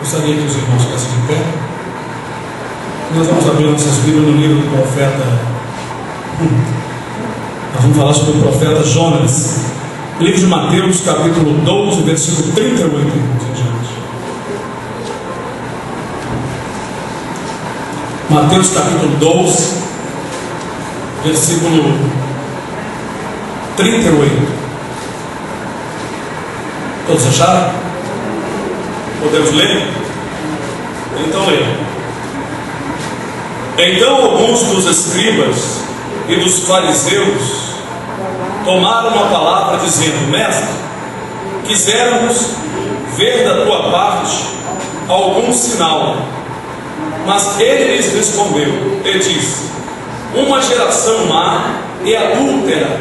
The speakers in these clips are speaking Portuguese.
Gostaria que os irmãos ficassem de pé. Nós vamos abrir nossas Bíblias no livro do profeta. Nós vamos falar sobre o profeta Jonas. Livro de Mateus, capítulo 12, versículo 38 em diante. Mateus, capítulo 12, versículo 38. Todos acharam? Podemos ler? Então leia. Então alguns dos escribas e dos fariseus tomaram a palavra dizendo: Mestre, quiséramos ver da tua parte algum sinal. Mas ele lhes respondeu e disse: uma geração má e adúltera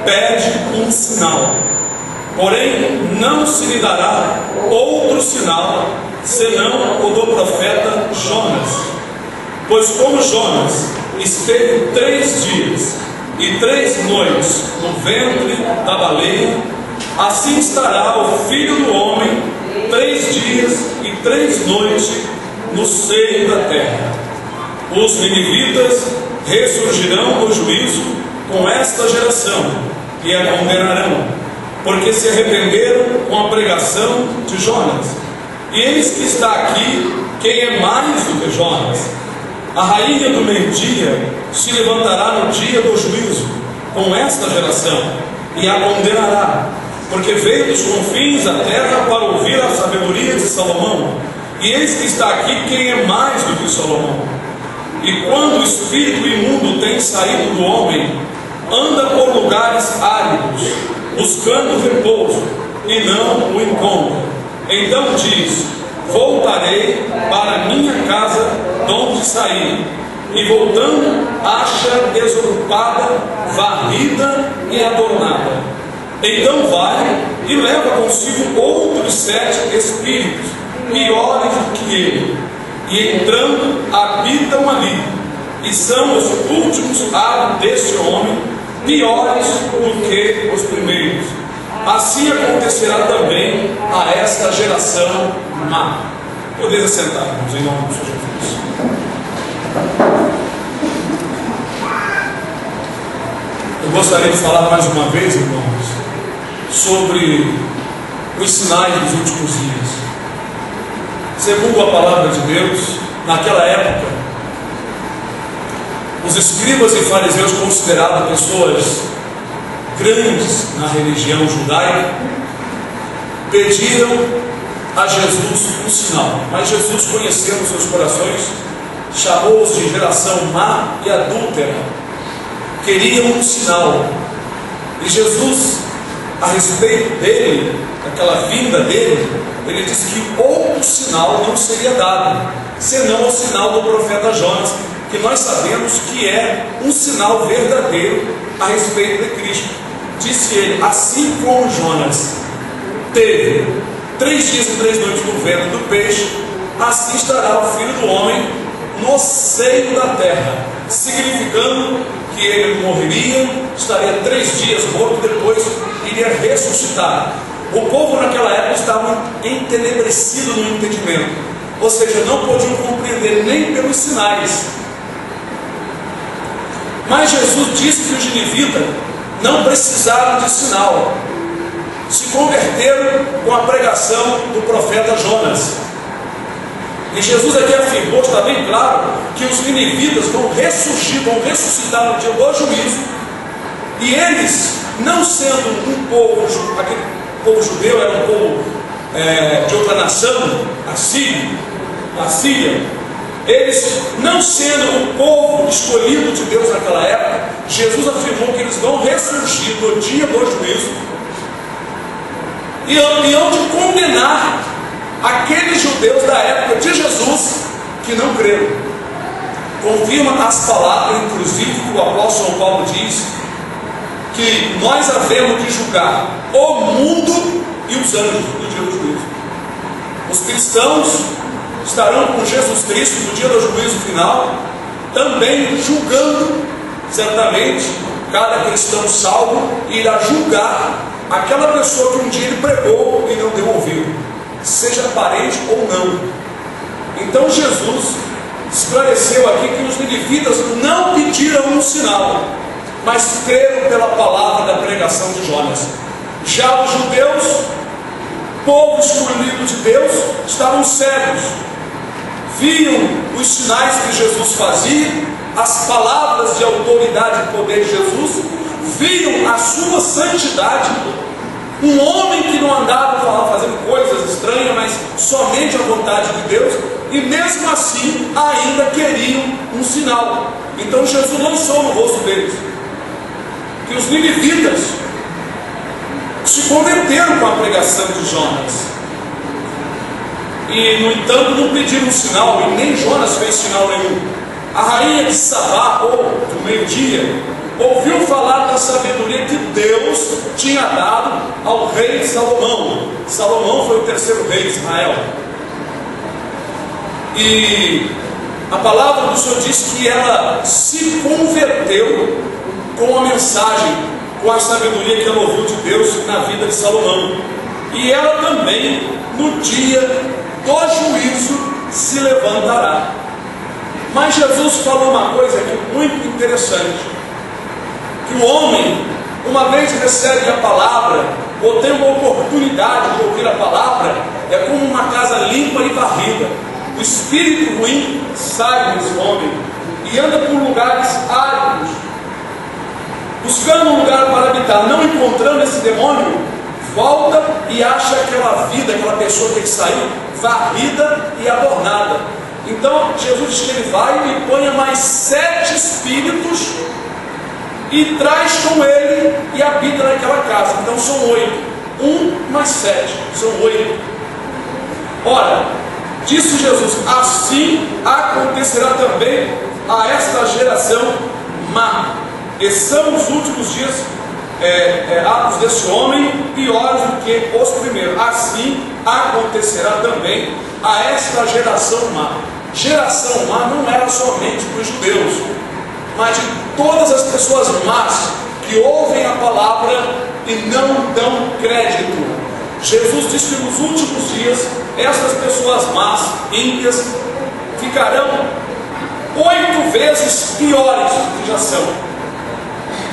pede um sinal, porém não se lhe dará outro sinal senão o do profeta Jonas. Pois como Jonas esteve 3 dias e 3 noites no ventre da baleia, assim estará o Filho do Homem 3 dias e 3 noites no seio da terra. Os ninivitas ressurgirão no juízo com esta geração e a condenarão, porque se arrependeram com a pregação de Jonas. E eis que está aqui quem é mais do que Jonas. A rainha do meio-dia se levantará no dia do juízo com esta geração e a condenará, porque veio dos confins da terra para ouvir a sabedoria de Salomão. E eis que está aqui quem é mais do que Salomão. E quando o espírito imundo tem saído do homem, anda por lugares áridos, buscando repouso, e não o encontra. Então diz: voltarei para a minha casa de onde saí. E voltando, acha desocupada, varrida e adornada. Então vai e leva consigo outros 7 espíritos, piores do que ele, e entrando habitam ali, e são os últimos atos deste homem, piores do que os primeiros. Assim acontecerá também a esta geração má. Podeis assentar, irmãos, em nome do Senhor Jesus. Eu gostaria de falar mais uma vez, irmãos, sobre os sinais dos últimos dias. Segundo a palavra de Deus, naquela época, os escribas e fariseus, considerados pessoas grandes na religião judaica, pediram a Jesus um sinal. Mas Jesus, conhecendo seus corações, chamou-os de geração má e adúltera. Queriam um sinal. E Jesus, a respeito dele, daquela vinda dele, ele disse que outro sinal não seria dado, senão o sinal do profeta Jonas, que nós sabemos que é um sinal verdadeiro a respeito de Cristo. Disse ele: assim como Jonas teve 3 dias e 3 noites no ventre do peixe, assim estará o Filho do Homem no seio da terra, significando que ele morreria, estaria 3 dias morto, depois iria ressuscitar. O povo naquela época estava entenebrecido no entendimento, ou seja, não podiam compreender nem pelos sinais. Mas Jesus disse que os ninivitas não precisaram de sinal, se converteram com a pregação do profeta Jonas. E Jesus aqui afirmou, está bem claro, que os ninivitas vão ressurgir, vão ressuscitar no dia do juízo. E eles, não sendo um povo, aquele povo judeu era um povo de outra nação, a Síria, eles não sendo o povo escolhido de Deus naquela época, Jesus afirmou que eles vão ressurgir no dia do juízo e hão de condenar aqueles judeus da época de Jesus que não creram. Confirma as palavras, inclusive, que o apóstolo Paulo diz, que nós havemos de julgar o mundo e os anjos no dia do juízo. Os cristãos estarão com Jesus Cristo no dia do juízo final, também julgando, certamente, cada cristão salvo irá julgar aquela pessoa que um dia ele pregou e não deu ouvido, seja parente ou não. Jesus esclareceu aqui que os ninivitas não pediram um sinal, mas creram pela palavra da pregação de Jonas. Já os judeus, povo escolhido de Deus, estavam cegos, viam os sinais que Jesus fazia, as palavras de autoridade e poder de Jesus, viam a sua santidade, um homem que não andava fazendo coisas estranhas, mas somente a vontade de Deus, e mesmo assim ainda queriam um sinal. Então Jesus lançou no rosto deles que os ninivitas se converteram com a pregação de Jonas, e no entanto não pediram um sinal, e nem Jonas fez sinal nenhum. A rainha de Sabá, ou do meio-dia, ouviu falar da sabedoria que Deus tinha dado ao rei Salomão. Salomão foi o terceiro rei de Israel, e a palavra do Senhor diz que ela se converteu com a mensagem, com a sabedoria que ela ouviu de Deus na vida de Salomão. E ela também, no dia do juízo, se levantará. Mas Jesus falou uma coisa aqui muito interessante, que o homem, uma vez recebe a palavra, ou tem uma oportunidade de ouvir a palavra, é como uma casa limpa e varrida. O espírito ruim sai desse homem e anda por lugares áridos, buscando um lugar para habitar. Não encontrando esse demônio, volta e acha aquela vida, aquela pessoa que saiu, varrida e adornada. Então Jesus diz que ele vai e põe mais 7 espíritos e traz com ele e habita naquela casa. Então são 8. 1 mais 7, são 8. Ora, disse Jesus, assim acontecerá também a esta geração má. E são os últimos dias atos desse homem piores do que os primeiros. Assim acontecerá também a esta geração má. Geração má não era somente para os judeus, mas de todas as pessoas más que ouvem a palavra e não dão crédito. Jesus disse que nos últimos dias essas pessoas más, ímpias, ficarão 8 vezes piores do que já são.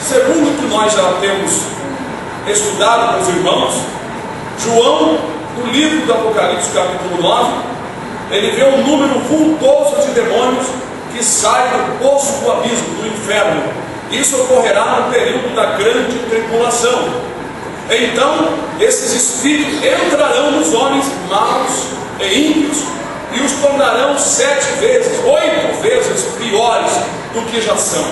Segundo o que nós já temos estudado com os irmãos, João, no livro do Apocalipse, capítulo 9, ele vê um número vultoso de demônios que saem do poço do abismo, do inferno. Isso ocorrerá no período da grande tribulação. Então, esses espíritos entrarão nos homens maus e ímpios e os tornarão 7 vezes, 8 vezes piores do que já são.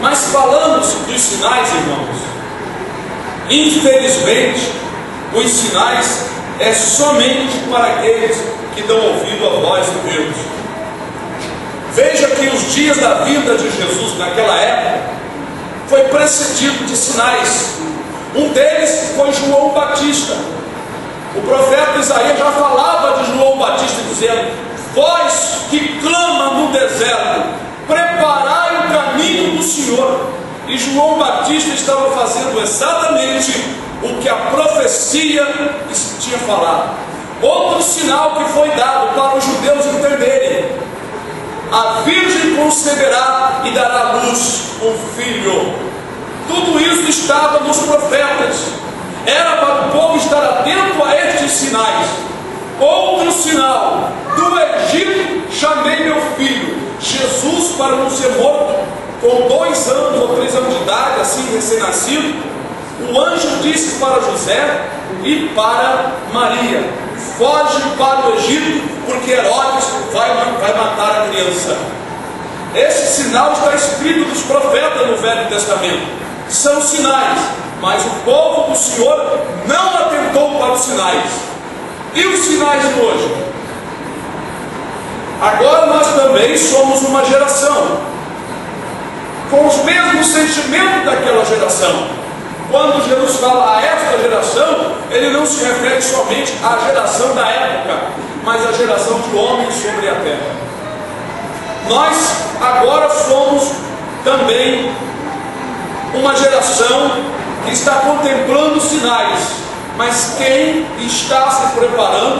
Mas falamos dos sinais, irmãos, infelizmente, os sinais é somente para aqueles que dão ouvido à voz de Deus. Veja que os dias da vida de Jesus naquela época foi precedido de sinais. Um deles foi João Batista. O profeta Isaías já falava de João Batista dizendo: voz que clama no deserto, preparai o caminho do Senhor. E João Batista estava fazendo exatamente o que a profecia tinha falado. Outro sinal que foi dado para os judeus entenderem: a virgem conceberá e dará à luz um filho. Tudo isso estava nos profetas. Era para o povo estar atento a estes sinais. Outro sinal: do Egito chamei meu filho. Jesus, para não ser morto com 2 anos ou 3 anos de idade, assim recém-nascido, o anjo disse para José e para Maria: foge para o Egito, porque Herodes vai matar a criança. Esse sinal está escrito nos profetas no Velho Testamento. São sinais, mas o povo do Senhor não atentou para os sinais. E os sinais de hoje? Agora nós também somos uma geração com os mesmos sentimentos daquela geração. Quando Jesus fala a esta geração, ele não se refere somente à geração da época, mas à geração de homens sobre a terra. Nós agora somos também uma geração que está contemplando sinais, mas quem está se preparando